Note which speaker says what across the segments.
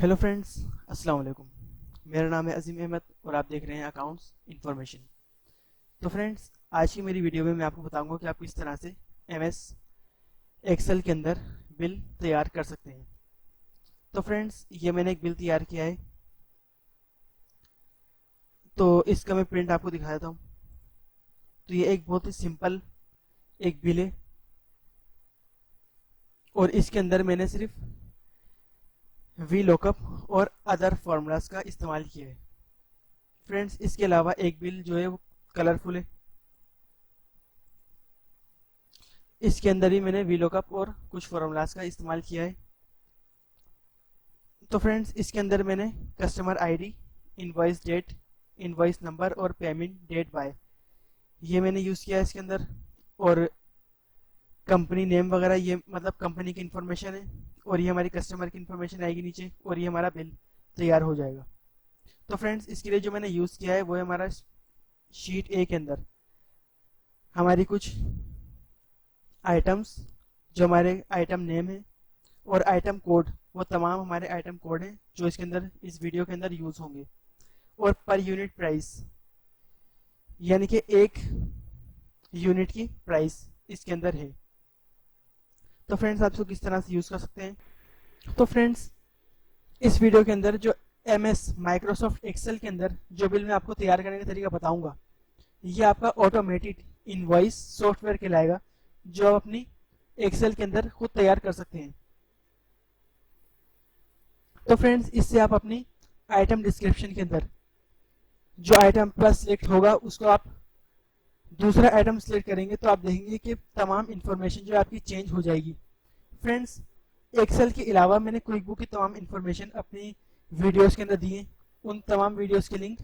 Speaker 1: Hello friends, अस्सलाम वालेकुम। मेरा नाम है अजीम अहमद और आप देख रहे हैं अकाउंट्स इन्फॉर्मेशन। तो फ्रेंड्स, आज की मेरी वीडियो में मैं आपको बताऊंगा कि आप किस तरह से एमएस एक्सेल के अंदर बिल तैयार कर सकते हैं। तो फ्रेंड्स, ये मैंने एक बिल तैयार किया है, तो इसका मैं प्रिंट आपको दिखा देता हूँ। तो ये एक बहुत ही सिंपल एक बिल है और इसके अंदर मैंने सिर्फ वी लॉकअप और अदर फार्मूलाज का इस्तेमाल किया है। फ्रेंड्स, इसके अलावा एक बिल जो है वो कलरफुल है। इसके अंदर ही मैंने वी लॉकअप और कुछ फार्मूलाज का इस्तेमाल किया है। तो फ्रेंड्स, इसके अंदर मैंने customer ID, invoice date, invoice number और पेमेंट डेट बाय, ये मैंने यूज़ किया है इसके अंदर। और कंपनी नेम वगैरह, ये मतलब कंपनी की इन्फॉर्मेशन है और ये हमारी कस्टमर की इन्फॉर्मेशन आएगी नीचे और ये हमारा बिल तैयार हो जाएगा। तो फ्रेंड्स, इसके लिए जो मैंने यूज़ किया है वो है हमारा शीट ए के अंदर हमारी कुछ आइटम्स, जो हमारे आइटम नेम है और आइटम कोड, वो तमाम हमारे आइटम कोड हैं जो इसके अंदर इस वीडियो के अंदर यूज़ होंगे। और पर यूनिट प्राइस, यानी कि एक यूनिट की प्राइस इसके अंदर है। तो फ्रेंड्स, आप इसको किस तरह से यूज़ कर सकते हैं। तो फ्रेंड्स, इस वीडियो के अंदर जो एमएस माइक्रोसॉफ्ट एक्सेल के अंदर जो बिल मैं आपको तैयार करने का तरीका बताऊंगा, ये आपका ऑटोमेटेड इनवॉइस सॉफ्टवेयर कहलाएगा, जो आप अपनी एक्सेल के अंदर खुद तैयार कर सकते हैं। तो फ्रेंड्स, इससे आप अपनी आइटम डिस्क्रिप्शन के अंदर जो आइटम प्लस सिलेक्ट होगा उसको आप दूसरा आइटम सिलेक्ट करेंगे तो आप देखेंगे कि तमाम इन्फॉर्मेशन जो आपकी चेंज हो जाएगी। फ्रेंड्स, एक्सेल के अलावा मैंने क्विक बुक की तमाम इन्फॉर्मेशन अपनी वीडियोस के अंदर दी है। उन तमाम वीडियोस के लिंक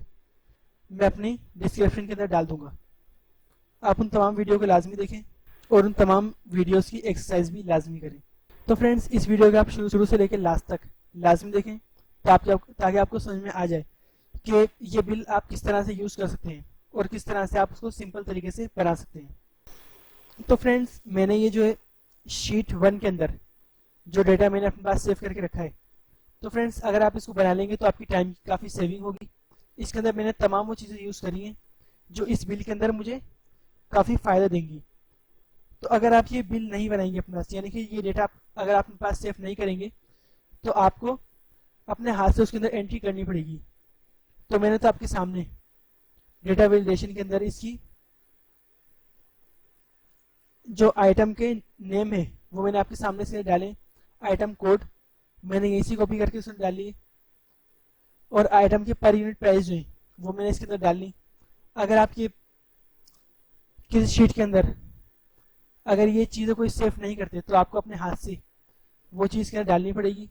Speaker 1: मैं अपनी डिस्क्रिप्शन के अंदर डाल दूंगा। आप उन तमाम वीडियो को लाजमी देखें और उन तमाम वीडियोस की एक्सरसाइज भी लाजमी करें। तो फ्रेंड्स, इस वीडियो को आप शुरू शुरू से लेकर लास्ट तक लाजमी देखें ताकि आपको समझ में आ जाए कि ये बिल आप किस तरह से यूज़ कर सकते हैं और किस तरह से आप उसको सिंपल तरीके से बना सकते हैं। तो फ्रेंड्स, मैंने ये जो है शीट 1 के अंदर जो डेटा मैंने अपने पास सेव करके रखा है, तो फ्रेंड्स अगर आप इसको बना लेंगे तो आपकी टाइम की काफ़ी सेविंग होगी। इसके अंदर मैंने तमाम वो चीज़ें यूज़ करी हैं जो इस बिल के अंदर मुझे काफ़ी फ़ायदा देंगी। तो अगर आप ये बिल नहीं बनाएंगे अपने पास, यानी कि ये डेटा अगर आप अपने पास सेव नहीं करेंगे, तो आपको अपने हाथ से उसके अंदर एंट्री करनी पड़ेगी। तो मैंने तो आपके सामने डेटा वैलिडेशन के अंदर इसकी जो आइटम के नेम है वो मैंने आपके सामने से डाले। आइटम कोड मैंने यहीं से कॉपी करके उसमें डाल ली और आइटम की पर यूनिट प्राइस जो है वो मैंने इसके अंदर डाल ली। अगर आप ये किसी शीट के अंदर अगर ये चीज़ें कोई सेव नहीं करते तो आपको अपने हाथ से वो चीज़ के अंदर डालनी पड़ेगी।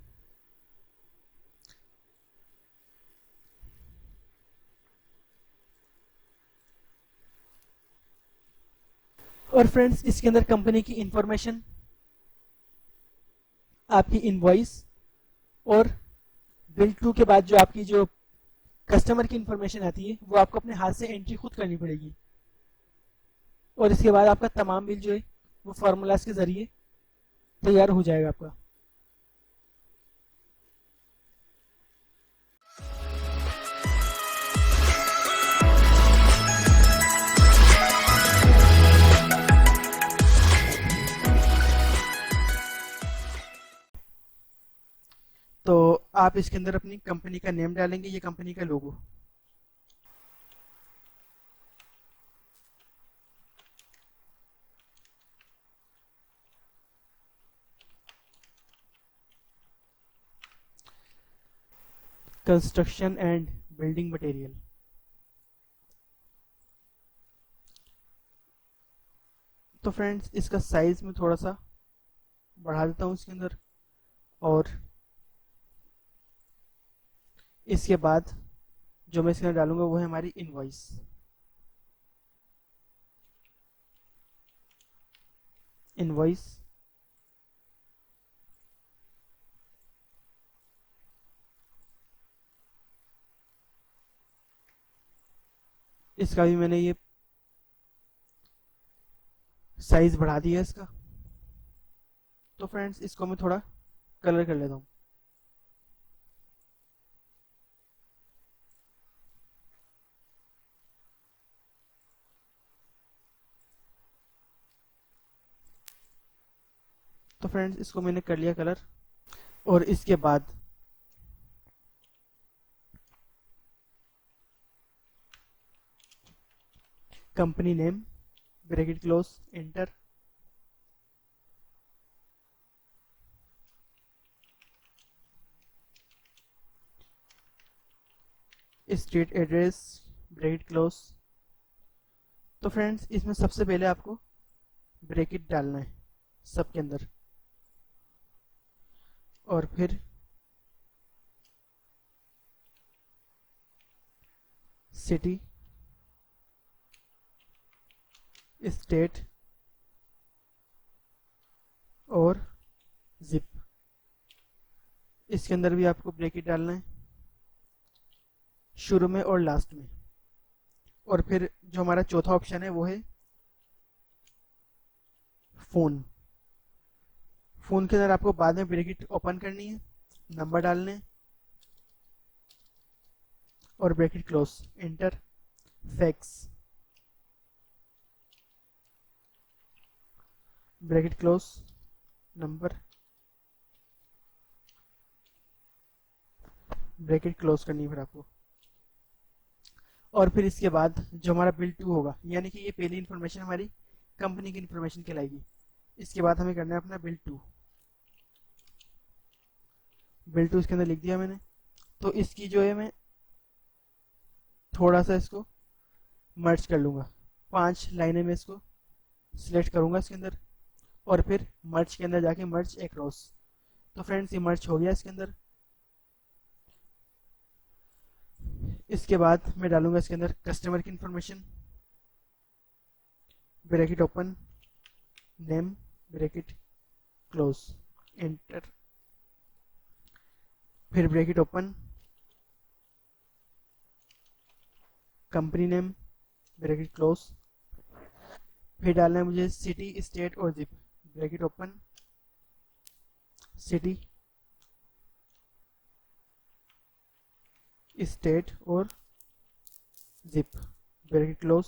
Speaker 1: और फ्रेंड्स, इसके अंदर कंपनी की इंफॉर्मेशन, आपकी इनवॉइस और बिल 2 के बाद जो आपकी जो कस्टमर की इंफॉर्मेशन आती है वो आपको अपने हाथ से एंट्री खुद करनी पड़ेगी। और इसके बाद आपका तमाम बिल जो है वो फार्मूलाज के ज़रिए तैयार हो जाएगा आपका। तो आप इसके अंदर अपनी कंपनी का नेम डालेंगे, ये कंपनी का logo. Construction and building material. तो फ्रेंड्स, इसका साइज में थोड़ा सा बढ़ा देता हूँ इसके अंदर। और इसके बाद जो मैं इसके अंदर डालूंगा वो है हमारी इनवॉइस। इनवॉइस इसका भी मैंने ये साइज बढ़ा दिया इसका। तो फ्रेंड्स, इसको मैं थोड़ा कलर कर लेता हूँ। तो फ्रेंड्स इसको मैंने कर लिया कलर, और इसके बाद company name bracket close enter, street address bracket close. तो फ्रेंड्स इसमें सबसे पहले आपको ब्रैकेट डालना है सबके अंदर, और फिर सिटी, स्टेट और जिप, इसके अंदर भी आपको ब्रैकेट डालना है शुरू में और लास्ट में। और फिर जो हमारा चौथा ऑप्शन है वो है फोन। फोन के अंदर आपको बाद में ब्रैकेट ओपन करनी है, नंबर डालने हैं और bracket close enter. Fax bracket close number, bracket close करनी है फिर आपको। और फिर इसके बाद जो हमारा बिल 2 होगा, यानी कि ये पहली इन्फॉर्मेशन हमारी कंपनी की इन्फॉर्मेशन कहलाएगी। इसके बाद हमें करना है अपना बिल 2। बिल 2 इसके अंदर लिख दिया मैंने। तो इसकी जो है मैं थोड़ा सा इसको मर्ज कर लूँगा, 5 लाइनें में इसको सिलेक्ट करूँगा इसके अंदर, और फिर मर्ज के अंदर जाके मर्ज एक्रॉस। तो फ्रेंड्स ये मर्ज हो गया इसके अंदर। इसके बाद मैं डालूंगा इसके अंदर कस्टमर की information, bracket open, name bracket close enter, फिर bracket open, company name bracket close, फिर डालना है मुझे सिटी स्टेट और zip, bracket open, city state और जिप, ब्रैकेट क्लोज,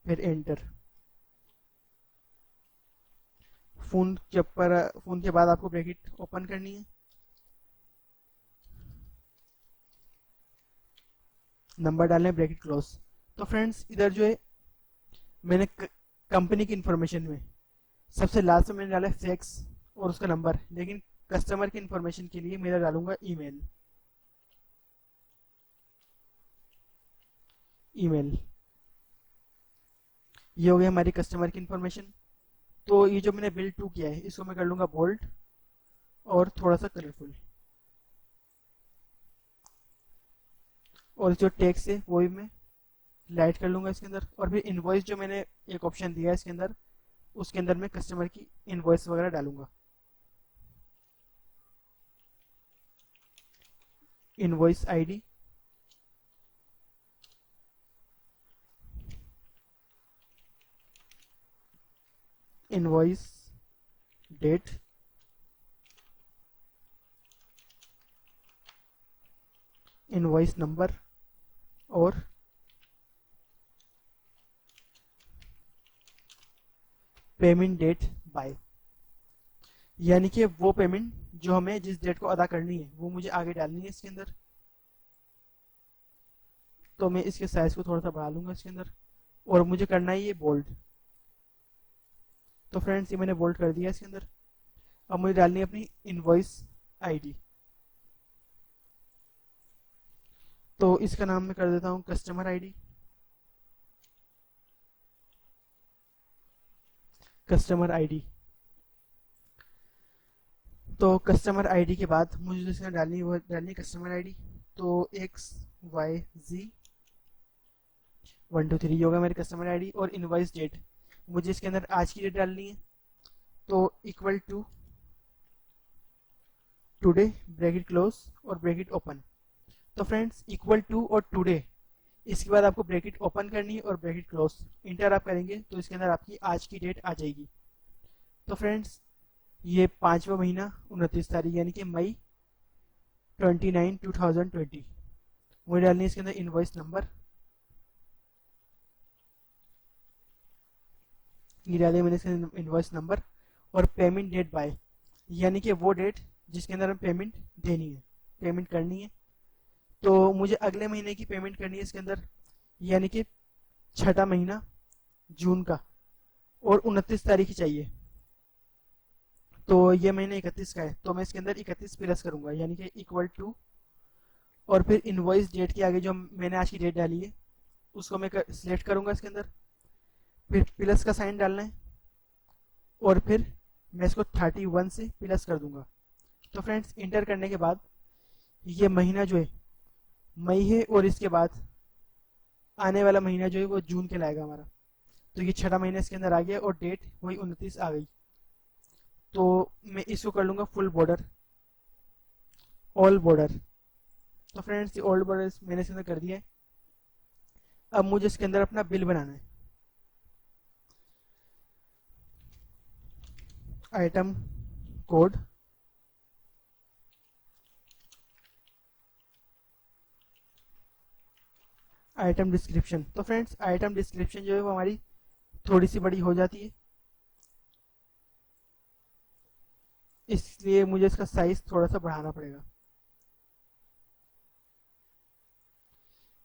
Speaker 1: फिर एंटर। फोन के बाद आपको ब्रैकेट ओपन करनी है, नंबर डालना है, ब्रैकेट क्लोज। तो फ्रेंड्स इधर जो है मैंने कंपनी की इंफॉर्मेशन में सबसे लास्ट में मैंने डाला फैक्स और उसका नंबर, लेकिन कस्टमर की इंफॉर्मेशन के लिए मेरा डालूंगा ईमेल। ये हो गया हमारी कस्टमर की इंफॉर्मेशन। तो ये जो मैंने बिल 2 किया है इसको मैं कर लूंगा बोल्ड और थोड़ा सा कलरफुल, और जो टेक्स्ट है वो भी मैं लाइट कर लूंगा इसके अंदर। और फिर इनवॉइस जो मैंने एक ऑप्शन दिया है इसके अंदर, उसके अंदर मैं कस्टमर की इनवॉइस वगैरह डालूंगा। Invoice ID, invoice date, invoice number और पेमेंट डेट बाय, यानी कि वो पेमेंट जो हमें जिस डेट को अदा करनी है वो मुझे आगे डालनी है इसके अंदर। तो मैं इसके साइज को थोड़ा सा बढ़ा लूंगा इसके अंदर, और मुझे करना है ये बोल्ड। तो फ्रेंड्स ये मैंने बोल्ड कर दिया इसके अंदर। अब मुझे डालनी है अपनी इनवॉइस आईडी। तो इसका नाम मैं कर देता हूँ कस्टमर आईडी। कस्टमर आईडी, तो कस्टमर आईडी के बाद मुझे जो इसमें डालनी है वो डालनी है कस्टमर आईडी। तो XYZ123 होगा मेरी कस्टमर आईडी। और इनवॉइस डेट मुझे इसके अंदर आज की डेट डालनी है, तो equal to today bracket close और ब्रैकेट ओपन। तो फ्रेंड्स इक्वल टू और टुडे, इसके बाद आपको ब्रैकेट ओपन करनी है और ब्रैकेट क्लोज इंटर आप करेंगे तो इसके अंदर आपकी आज की डेट आ जाएगी। तो फ्रेंड्स ये 5वां महीना 29 तारीख यानी कि मई 29 2020 मुझे डालनी है इसके अंदर इनवॉइस नंबर। ये डाले मैंने इसके इनवॉइस नंबर, और पेमेंट डेट बाय, यानी कि वो डेट जिसके अंदर हम पेमेंट देनी है, पेमेंट करनी है। तो मुझे अगले महीने की पेमेंट करनी है इसके अंदर, यानी कि छठा महीना जून का, और 29 तारीख चाहिए। तो ये महीने 31 का है, तो मैं इसके अंदर 31 प्लस करूंगा, यानी कि इक्वल टू, और फिर इनवॉइस डेट के आगे जो मैंने आज की डेट डाली है उसको मैं सिलेक्ट करूंगा इसके अंदर, फिर प्लस का साइन डालना है, और फिर मैं इसको 31 से प्लस कर दूंगा। तो फ्रेंड्स, इंटर करने के बाद ये महीना जो है मई है, और इसके बाद आने वाला महीना जो है वो जून के लाएगा हमारा। तो ये छठा महीना इसके अंदर आ गया, और डेट वही 29 आ गई। तो मैं इसको कर लूंगा फुल बॉर्डर, ऑल बॉर्डर। तो फ्रेंड्स, ये ऑल बॉर्डर मैंने इसके अंदर कर दिया है। अब मुझे इसके अंदर अपना बिल बनाना है। Item code, item description. तो फ्रेंड्स, आइटम डिस्क्रिप्शन जो है वो हमारी थोड़ी सी बड़ी हो जाती है, इसलिए मुझे इसका साइज थोड़ा सा बढ़ाना पड़ेगा।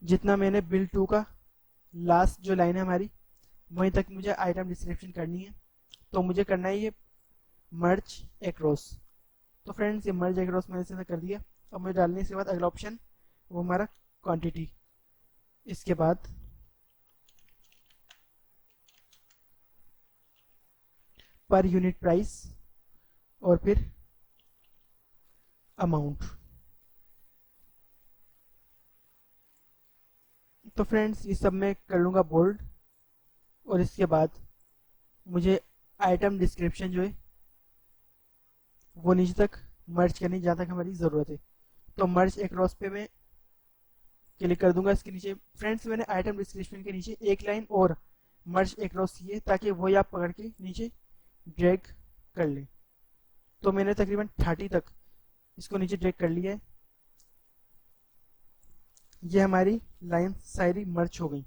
Speaker 1: जितना मैंने बिल 2 का लास्ट जो लाइन है हमारी, वहीं तक मुझे आइटम डिस्क्रिप्शन करनी है। तो मुझे करना है ये मर्ज एक्रॉस। तो फ्रेंड्स, ये मर्ज एक्रॉस मैंने इसे कर दिया। अब मुझे डालने इसके बाद अगला ऑप्शन वो हमारा क्वांटिटी, इसके बाद पर यूनिट प्राइस, और फिर अमाउंट। तो फ्रेंड्स, ये सब मैं कर लूँगा बोल्ड, और इसके बाद मुझे आइटम डिस्क्रिप्शन जो है वो नीचे तक मर्ज करनी, जहाँ तक हमारी ज़रूरत है। तो मर्ज एक्रॉस पे मैं क्लिक कर दूंगा इसके नीचे। फ्रेंड्स, मैंने आइटम डिस्क्रिप्शन के नीचे एक लाइन और मर्ज एक्रॉस की है, ताकि वही आप पकड़ के नीचे ड्रैग कर लें। तो मैंने तकरीबन 30 तक इसको नीचे ड्रैग कर लिया है। ये हमारी लाइन सारी मर्ज हो गई।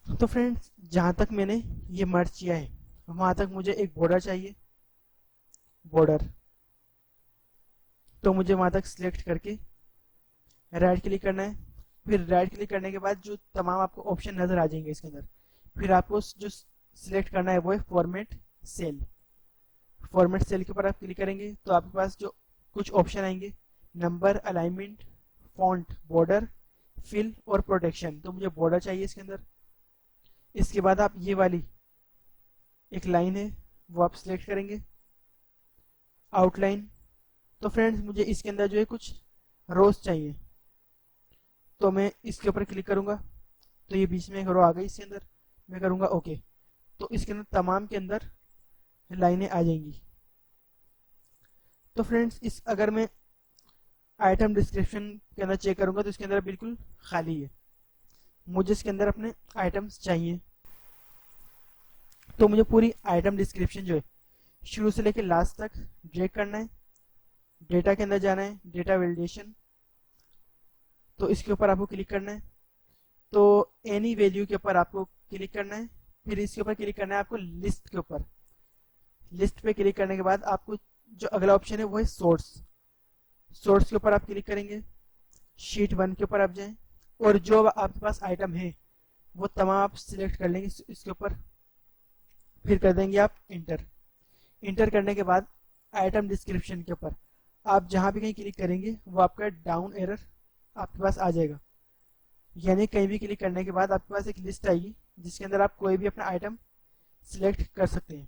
Speaker 1: तो फ्रेंड्स, जहाँ तक मैंने ये मर्ज किया है वहाँ तक मुझे एक बॉर्डर चाहिए, बॉर्डर। तो मुझे वहाँ तक सिलेक्ट करके राइट क्लिक करना है। फिर राइट क्लिक करने के बाद जो तमाम आपको ऑप्शन नज़र आ जाएंगे इसके अंदर, फिर आपको जो सिलेक्ट करना है वो है फॉर्मेट सेल। फॉर्मेट सेल के ऊपर आप क्लिक करेंगे तो आपके पास जो कुछ ऑप्शन आएंगे, number, alignment, font, border, fill और प्रोटेक्शन। तो मुझे बॉर्डर चाहिए इसके अंदर। इसके बाद आप ये वाली एक लाइन है वो आप सिलेक्ट करेंगे, आउटलाइन। तो फ्रेंड्स, मुझे इसके अंदर जो है कुछ रोज चाहिए, तो मैं इसके ऊपर क्लिक करूंगा। तो ये बीच में एक रो आ गई इसके अंदर, मैं करूंगा ओके। तो इसके अंदर तमाम के अंदर लाइनें आ जाएंगी। तो फ्रेंड्स, इस अगर मैं आइटम डिस्क्रिप्शन के अंदर चेक करूंगा तो इसके अंदर बिल्कुल खाली है। मुझे इसके अंदर अपने आइटम्स चाहिए, तो मुझे पूरी आइटम डिस्क्रिप्शन जो है शुरू से लेकर लास्ट तक ड्रैग करना है। डेटा के अंदर जाना है, डेटा वैलिडेशन, तो इसके ऊपर आपको क्लिक करना है। तो एनी वैल्यू के ऊपर आपको क्लिक करना है। फिर इसके ऊपर क्लिक करना है आपको लिस्ट के ऊपर। लिस्ट पे क्लिक करने के बाद आपको जो अगला ऑप्शन है वो है सोर्स। सोर्स के ऊपर आप क्लिक करेंगे, शीट 1 के ऊपर आप जाएं, और जो आपके पास आइटम है वो तमाम आप सिलेक्ट कर लेंगे इसके ऊपर। फिर कर देंगे आप इंटर। इंटर करने के बाद आइटम डिस्क्रिप्शन के ऊपर आप जहाँ भी कहीं क्लिक करेंगे वो आपका डाउन एरर आपके पास आ जाएगा, यानी कहीं भी क्लिक करने के बाद आपके पास एक लिस्ट आएगी जिसके अंदर आप कोई भी अपना आइटम सिलेक्ट कर सकते हैं।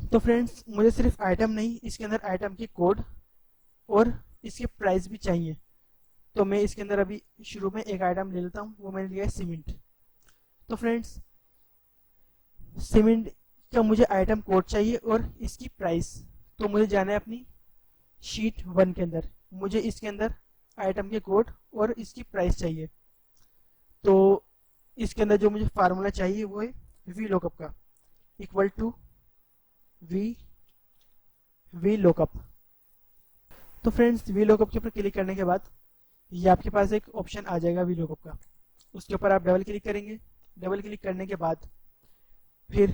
Speaker 1: तो फ्रेंड्स, मुझे सिर्फ आइटम नहीं, इसके अंदर आइटम की कोड और इसके प्राइस भी चाहिए। तो मैं इसके अंदर अभी शुरू में एक आइटम ले लेता हूँ, वो मैंने लिया है सीमेंट। तो फ्रेंड्स, सीमेंट का मुझे आइटम कोड चाहिए और इसकी प्राइस। तो मुझे जाना है अपनी शीट 1 के अंदर, मुझे इसके अंदर आइटम के कोड और इसकी प्राइस चाहिए। तो इसके अंदर जो मुझे फार्मूला चाहिए वो है वी लॉकअप का, इक्वल टू वी लॉकअप। तो फ्रेंड्स, वी लॉकअप के ऊपर क्लिक करने के बाद ये आपके पास एक ऑप्शन आ जाएगा वी लुकअप का, उसके ऊपर आप डबल क्लिक करेंगे। डबल क्लिक करने के बाद फिर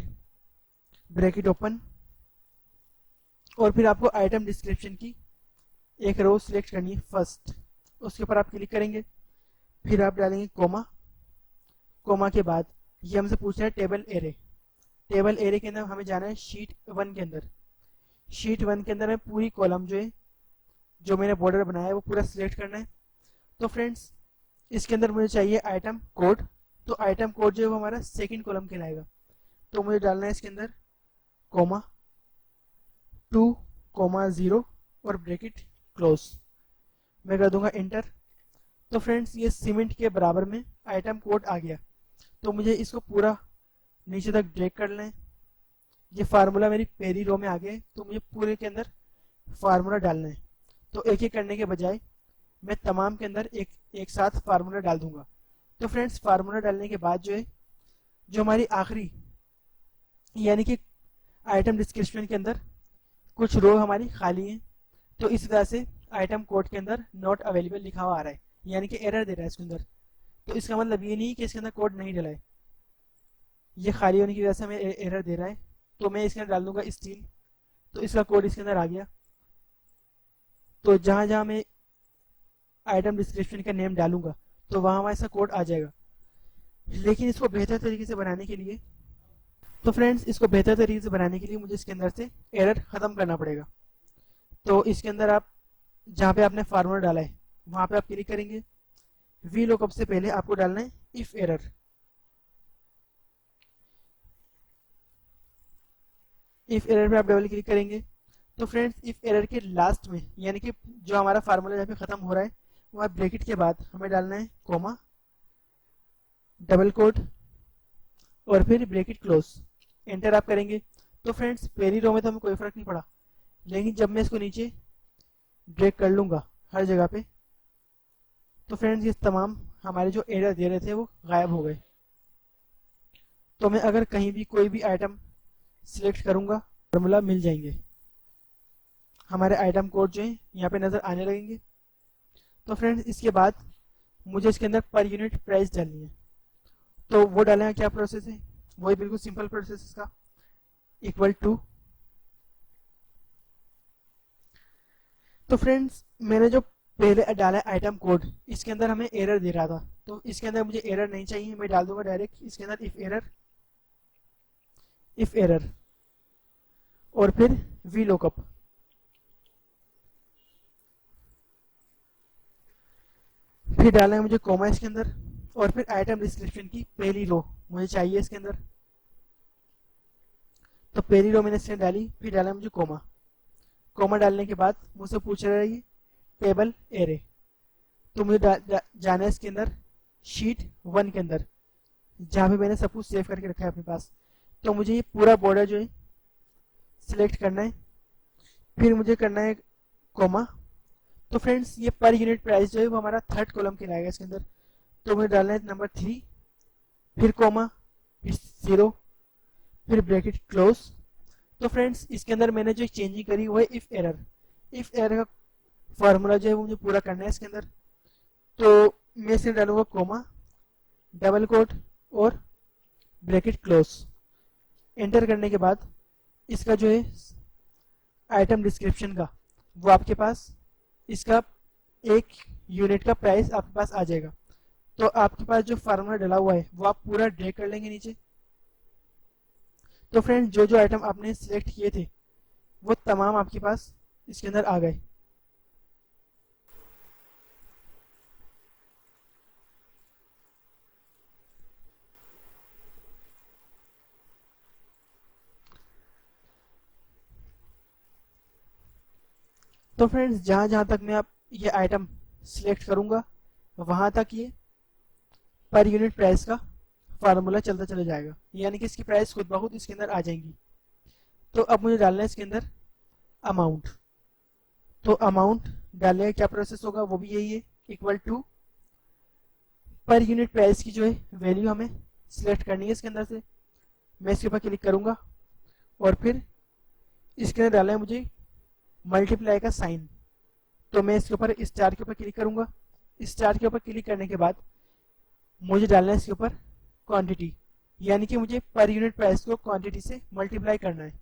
Speaker 1: ब्रैकेट ओपन, और फिर आपको आइटम डिस्क्रिप्शन की एक रो सिलेक्ट करनी है फर्स्ट, उसके ऊपर आप क्लिक करेंगे। फिर आप डालेंगे कोमा। कोमा के बाद ये हमसे पूछ रहा है टेबल एरे। टेबल एरे के अंदर हमें जाना है शीट 1 के अंदर। शीट 1 के अंदर में पूरी कॉलम जो है, जो मैंने बॉर्डर बनाया है वो पूरा सिलेक्ट करना है। तो फ्रेंड्स इसके अंदर मुझे चाहिए आइटम कोड। तो आइटम कोड जो है वो हमारा सेकंड कॉलम कहलाएगा। तो मुझे डालना है इसके अंदर कोमा 2,0 और ब्रैकेट क्लोज। मैं कर दूंगा इंटर। तो फ्रेंड्स ये सीमेंट के बराबर में आइटम कोड आ गया। तो मुझे इसको पूरा नीचे तक ड्रैग कर लें। ये फार्मूला मेरी पहली रो में आ गया है, तो मुझे पूरे के अंदर फार्मूला डालना है। तो एक एक करने के बजाय मैं तमाम के अंदर एक साथ फार्मूला डाल दूंगा। तो फ्रेंड्स फार्मूला डालने के बाद जो है, जो हमारी आखिरी यानी कि आइटम डिस्क्रिप्शन के अंदर कुछ रो हमारी खाली हैं, तो इस वजह से आइटम कोड के अंदर नॉट अवेलेबल लिखा हुआ आ रहा है, यानी कि एरर दे रहा है इसके अंदर। तो इसका मतलब ये नहीं कि इसके अंदर कोड नहीं डला है, ये खाली होने की वजह से हमें एरर दे रहा है। तो मैं इसके अंदर डाल दूंगा स्टील। तो इसका कोड इसके अंदर आ गया। तो जहां जहां मैं आइटम डिस्क्रिप्शन का नेम डालूंगा तो वहां वहां इसका कोड आ जाएगा। लेकिन इसको बेहतर तरीके से बनाने के लिए, तो फ्रेंड्स इसको बेहतर तरीके से बनाने के लिए मुझे इसके अंदर से एरर खत्म करना पड़ेगा। तो इसके अंदर आप जहाँ पे आपने फार्मूला डाला है वहां पे आप क्लिक करेंगे। वी लुकअप से पहले आपको डालना है इफ एरर। इफ एरर पे आप डबल क्लिक करेंगे। तो फ्रेंड्स इफ एरर के लास्ट में, यानी कि जो हमारा फार्मूला जहाँ पे खत्म हो रहा है वहाँ ब्रैकेट के बाद हमें डालना है कोमा, डबल कोट और फिर ब्रैकेट क्लोज। एंटर आप करेंगे। तो फ्रेंड्स पहली रो में तो हमें कोई फर्क नहीं पड़ा, लेकिन जब मैं इसको नीचे ड्रैग कर लूंगा हर जगह पे, तो फ्रेंड्स ये तमाम हमारे जो एरर दे रहे थे वो गायब हो गए। तो मैं अगर कहीं भी कोई भी आइटम सिलेक्ट करूंगा फार्मूला मिल जाएंगे, हमारे आइटम कोड जो है यहाँ पे नजर आने लगेंगे। तो फ्रेंड्स इसके बाद मुझे इसके अंदर पर यूनिट प्राइस डालनी है। तो वो डालने का क्या प्रोसेस है, वही बिल्कुल सिंपल प्रोसेस इसका, इक्वल टू। तो फ्रेंड्स मैंने जो पहले डाला है आइटम कोड, इसके अंदर हमें एरर दे रहा था, तो इसके अंदर मुझे एरर नहीं चाहिए। मैं डाल दूंगा डायरेक्ट इसके अंदर इफ एरर और फिर वी लुकअप। फिर डालना है मुझे कोमा इसके अंदर, और फिर आइटम डिस्क्रिप्शन की पहली रो मुझे चाहिए इसके अंदर। तो पहली रो मैंने इसके डाली, फिर डाला मुझे कोमा। कोमा डालने के बाद मुझसे पूछ रहा है ये टेबल एरे। तो मुझे जाना है इसके अंदर शीट 1 के अंदर, जहाँ पे मैंने सब कुछ सेव करके रखा है अपने पास। तो मुझे ये पूरा बॉर्डर जो है सिलेक्ट करना है, फिर मुझे करना है कोमा। तो फ्रेंड्स ये पर यूनिट प्राइस जो है वो हमारा थर्ड कॉलम कहलाएगा इसके अंदर। तो मुझे डालना है नंबर 3, फिर कोमा, फिर 0, फिर ब्रैकेट क्लोज। तो फ्रेंड्स इसके अंदर मैंने जो चेंजिंग करी वो है इफ एरर। इफ एरर का फार्मूला जो है वो मुझे पूरा करना है इसके अंदर। तो मैं इसके डालूंगा कोमा, डबल कोट और ब्रैकेट क्लोज। एंटर करने के बाद इसका जो है आइटम डिस्क्रिप्शन का वो आपके पास, इसका एक यूनिट का प्राइस आपके पास आ जाएगा। तो आपके पास जो फार्मूला डला हुआ है वो आप पूरा ड्रैग कर लेंगे नीचे। तो फ्रेंड्स जो जो आइटम आपने सिलेक्ट किए थे वो तमाम आपके पास इसके अंदर आ गए। तो फ्रेंड्स जहां जहां तक मैं आप ये आइटम सिलेक्ट करूंगा वहां तक ये पर यूनिट प्राइस का फार्मूला चलता चला जाएगा, यानी कि इसकी प्राइस खुद ब खुद इसके अंदर आ जाएंगी। तो अब मुझे डालना है इसके अंदर अमाउंट। तो अमाउंट डालने का क्या प्रोसेस होगा वो भी यही है, इक्वल टू पर यूनिट प्राइस की जो है वैल्यू हमें सिलेक्ट करनी है इसके अंदर से। मैं इसके ऊपर क्लिक करूंगा और फिर इसके अंदर डालना है मुझे मल्टीप्लाई का साइन। तो मैं इसके ऊपर स्टार के ऊपर क्लिक करूंगा, स्टार के ऊपर क्लिक करने के बाद मुझे डालना है इसके ऊपर क्वांटिटी, यानी कि मुझे पर यूनिट प्राइस को क्वांटिटी से मल्टीप्लाई करना है।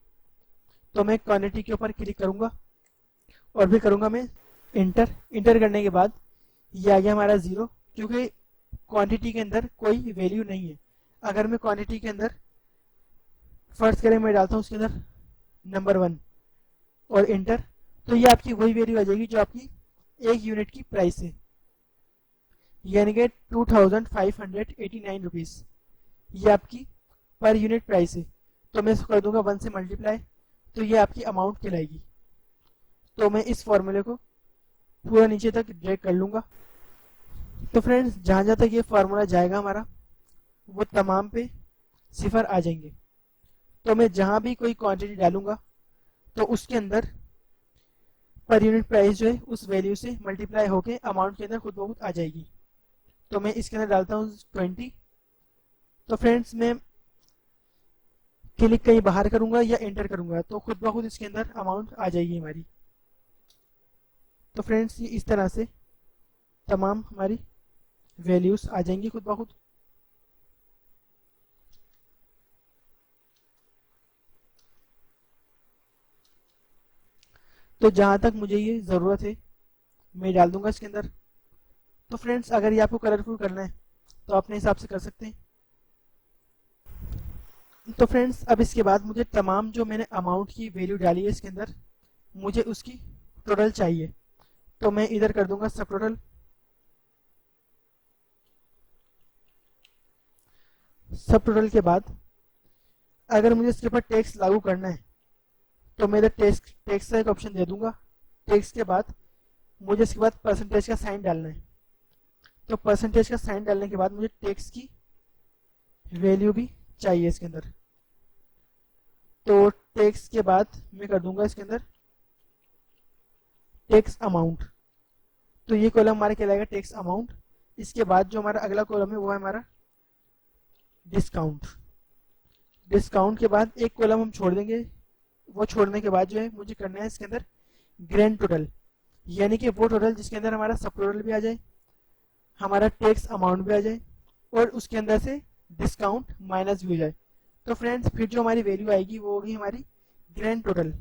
Speaker 1: तो मैं क्वांटिटी के ऊपर क्लिक करूंगा और फिर करूंगा मैं इंटर। इंटर करने के बाद ये आ गया हमारा 0, क्योंकि क्वांटिटी के अंदर कोई वैल्यू नहीं है। अगर मैं क्वांटिटी के अंदर फर्स्ट करें मैं डालता हूँ उसके अंदर नंबर 1 और इंटर, तो ये आपकी वही वैल्यू आ जाएगी जो आपकी एक यूनिट की प्राइस है, यानी कि 2589 रुपीज़ ये आपकी पर यूनिट प्राइस है। तो मैं इसको कर दूंगा 1 से मल्टीप्लाई, तो ये आपकी अमाउंट कहलाएगी। तो मैं इस फॉर्मूले को पूरा नीचे तक ड्रैग कर लूंगा। तो फ्रेंड्स जहाँ जहाँ तक ये फार्मूला जाएगा हमारा वो तमाम पे सिफर आ जाएंगे। तो मैं जहाँ भी कोई क्वांटिटी डालूंगा तो उसके अंदर पर यूनिट प्राइस जो है उस वैल्यू से मल्टीप्लाई होके अमाउंट के अंदर खुद ब खुद आ जाएगी। तो मैं इसके अंदर डालता हूँ 20। तो फ्रेंड्स मैं क्लिक कहीं बाहर करूंगा या एंटर करूंगा तो खुद ब खुद इसके अंदर अमाउंट आ जाएगी हमारी। तो फ्रेंड्स ये इस तरह से तमाम हमारी वैल्यूज आ जाएंगी खुद ब खुद। तो जहां तक मुझे ये ज़रूरत है मैं डाल दूंगा इसके अंदर। तो फ्रेंड्स अगर ये आपको कलरफुल करना है तो अपने हिसाब से कर सकते हैं। तो फ्रेंड्स अब इसके बाद मुझे तमाम जो मैंने अमाउंट की वैल्यू डाली है इसके अंदर मुझे उसकी टोटल चाहिए। तो मैं इधर कर दूंगा सब टोटल। सब टोटल के बाद अगर मुझे इसके ऊपर टैक्स लागू करना है तो मैं इधर टैक्स का एक ऑप्शन दे दूंगा। टैक्स के बाद मुझे इसके बाद परसेंटेज का साइन डालना है। तो परसेंटेज का साइन डालने के बाद मुझे टैक्स की वैल्यू भी चाहिए इसके अंदर। तो टैक्स के बाद मैं कर दूंगा इसके अंदर टैक्स अमाउंट। तो ये कॉलम हमारा कहलाएगा टैक्स अमाउंट। इसके बाद जो हमारा अगला कॉलम है वो है हमारा डिस्काउंट। डिस्काउंट के बाद एक कॉलम हम छोड़ देंगे। वो छोड़ने के बाद जो है मुझे करना है इसके अंदर ग्रैंड टोटल, यानी कि वो टोटल जिसके अंदर हमारा सब टोटल भी आ जाए, हमारा टैक्स अमाउंट भी आ जाए और उसके अंदर से डिस्काउंट माइनस भी हो जाए। तो फ्रेंड्स फिर जो हमारी वैल्यू आएगी वो होगी हमारी ग्रैंड टोटल।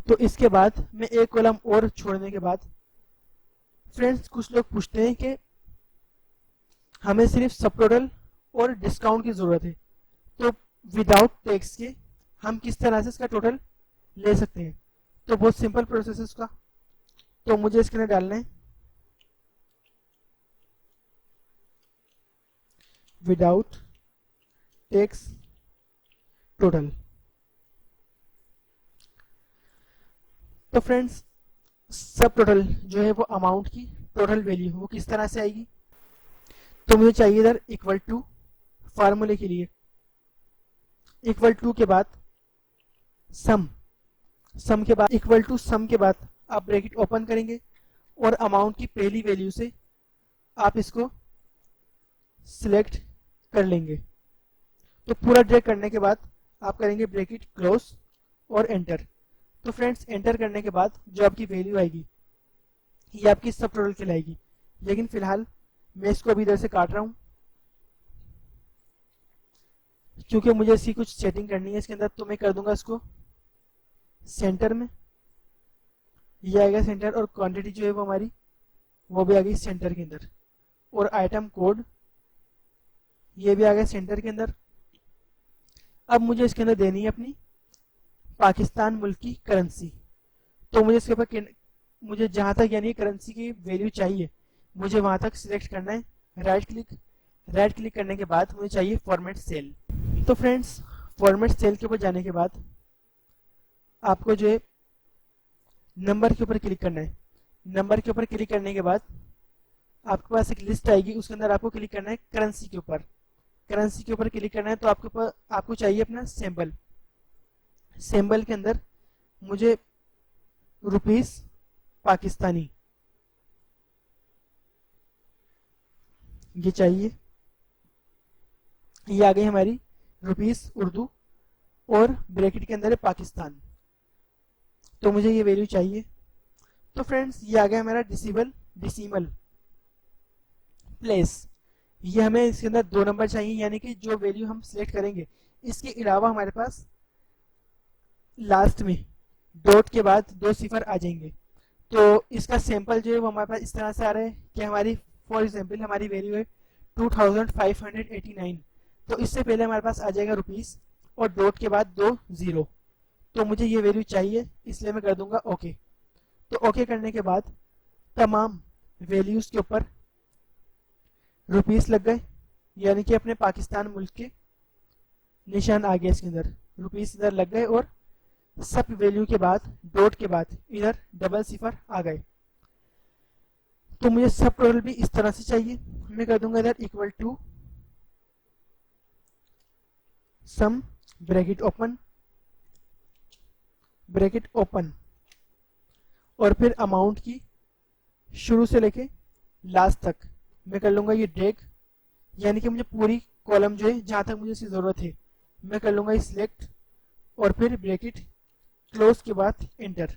Speaker 1: तो इसके बाद मैं एक कॉलम और छोड़ने के बाद फ्रेंड्स कुछ लोग पूछते हैं कि हमें सिर्फ सब टोटल और डिस्काउंट की ज़रूरत है, तो विदाउट टैक्स के हम किस तरह से इसका टोटल ले सकते हैं। तो बहुत सिंपल प्रोसेस है उसका। तो मुझे इसके अंदर डालना है विदाउट टैक्स टोटल। तो फ्रेंड्स सब टोटल जो है वो अमाउंट की टोटल वैल्यू वो किस तरह से आएगी। तो मुझे चाहिए इधर इक्वल टू फार्मूले के लिए इक्वल टू के बाद सम, सम के बाद इक्वल टू सम के बाद आप ब्रैकेट ओपन करेंगे और अमाउंट की पहली वैल्यू से आप इसको सिलेक्ट कर लेंगे। तो पूरा ड्रैग करने के बाद आप करेंगे ब्रैकेट क्लोज और एंटर। तो फ्रेंड्स एंटर करने के बाद जो आपकी वैल्यू आएगी ये आपकी सब टोटल कहलाएगी। लेकिन फिलहाल मैं इसको अभी इधर से काट रहा हूँ क्योंकि मुझे इसकी कुछ सेटिंग करनी है इसके अंदर। तो मैं कर दूंगा इसको सेंटर में, ये आएगा सेंटर और क्वांटिटी जो है वो हमारी वो भी आ गई सेंटर के अंदर और आइटम कोड ये भी आ गया सेंटर के अंदर। अब मुझे इसके अंदर देनी है अपनी पाकिस्तान मुल्क की करेंसी। तो मुझे इसके ऊपर मुझे जहां तक यानी करेंसी की वैल्यू चाहिए मुझे वहां तक सिलेक्ट करना है। राइट क्लिक करने के बाद मुझे चाहिए फॉर्मेट सेल। तो फ्रेंड्स फॉर्मेट सेल के ऊपर जाने के बाद आपको जो है नंबर के ऊपर क्लिक करना है। नंबर के ऊपर क्लिक करने के बाद आपके पास एक लिस्ट आएगी, उसके अंदर आपको क्लिक करना है करेंसी के ऊपर। करेंसी के ऊपर क्लिक करना है तो आपको चाहिए अपना सिंबल। सिंबल के अंदर मुझे रुपीस पाकिस्तानी ये चाहिए। ये आ गई हमारी रुपीस उर्दू और ब्रैकेट के अंदर है पाकिस्तान। तो मुझे ये वैल्यू चाहिए। तो फ्रेंड्स ये आ गया हमारा डिसिमल प्लेस। ये हमें इसके अंदर 2 नंबर चाहिए, यानी कि जो वैल्यू हम सिलेक्ट करेंगे इसके अलावा हमारे पास लास्ट में डॉट के बाद 2 सिफर आ जाएंगे। तो इसका सैंपल जो है वो हमारे पास इस तरह से आ रहा है कि हमारी फॉर एग्जांपल हमारी वैल्यू है 2589। तो इससे पहले हमारे पास आ जाएगा रुपीस और डॉट के बाद 2 जीरो। तो मुझे ये वैल्यू चाहिए, इसलिए मैं कर दूंगा ओके। तो ओके करने के बाद तमाम वैल्यूज के ऊपर रुपीस लग गए, यानी कि अपने पाकिस्तान मुल्क के निशान आ गया इसके अंदर, रुपीस इधर लग गए और सब वैल्यू के बाद डॉट के बाद इधर डबल सिफर आ गए। तो मुझे सब टोटल भी इस तरह से चाहिए, मैं कर दूंगा इधर equal to sum bracket open और फिर अमाउंट की शुरू से लेके लास्ट तक मैं कर लूंगा ये ड्रैग, यानी कि मुझे पूरी कॉलम जो है जहां तक मुझे इसकी जरूरत है मैं कर लूंगा सिलेक्ट और फिर ब्रैकेट क्लोज के बाद एंटर।